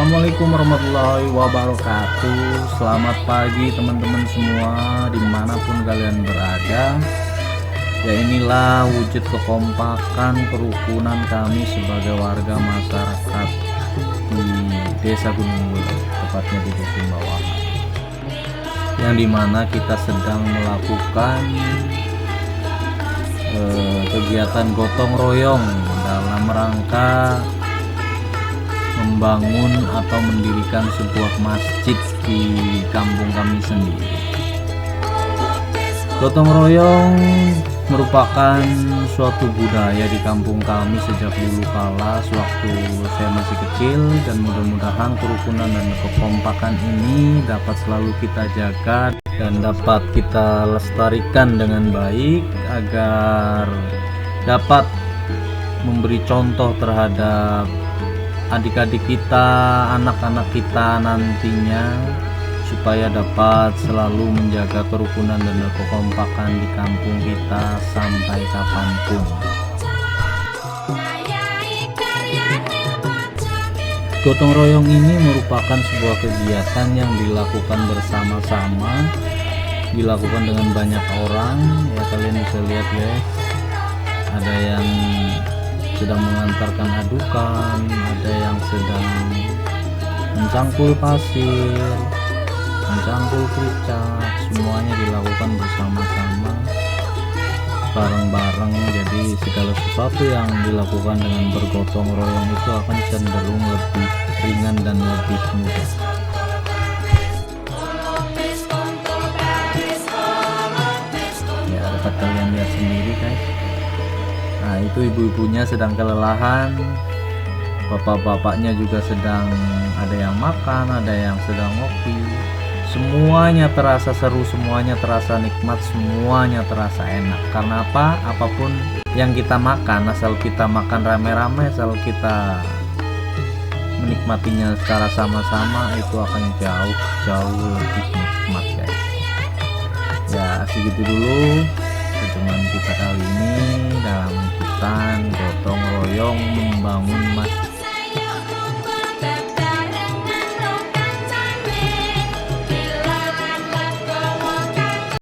Assalamualaikum warahmatullahi wabarakatuh. Selamat pagi teman-teman semua dimanapun kalian berada. Ya, inilah wujud kekompakan kerukunan kami sebagai warga masyarakat di Desa Gunung Wulan, tepatnya di Dusun Bawahan, yang dimana kita sedang melakukan kegiatan gotong royong dalam rangka membangun atau mendirikan sebuah masjid di kampung kami sendiri. Gotong royong merupakan suatu budaya di kampung kami sejak dulu kala sewaktu saya masih kecil, dan mudah-mudahan kerukunan dan kekompakan ini dapat selalu kita jaga dan dapat kita lestarikan dengan baik agar dapat memberi contoh terhadap adik-adik kita, anak-anak kita nantinya, supaya dapat selalu menjaga kerukunan dan kekompakan di kampung kita sampai kapanpun. Gotong royong ini merupakan sebuah kegiatan yang dilakukan bersama-sama, dilakukan dengan banyak orang. Ya, kalian bisa lihat guys, ada yang sedang mengantarkan adukan, ada yang sedang mencangkul pasir, mencangkul kicak, semuanya dilakukan bersama-sama, bareng-bareng. Jadi segala sesuatu yang dilakukan dengan bergotong royong itu akan cenderung lebih ringan dan lebih mudah. Ya, dapat kalian lihat sendiri guys. Nah, itu ibu-ibunya sedang kelelahan, bapak-bapaknya juga sedang, ada yang makan, ada yang sedang ngopi. Semuanya terasa seru, semuanya terasa nikmat, semuanya terasa enak. Karena apa? Apapun yang kita makan, asal kita makan rame-rame, asal kita menikmatinya secara sama-sama, itu akan jauh lebih nikmat guys. Ya, segitu dulu pertemuan kita kali ini dalam ikutan gotong royong membangun masjid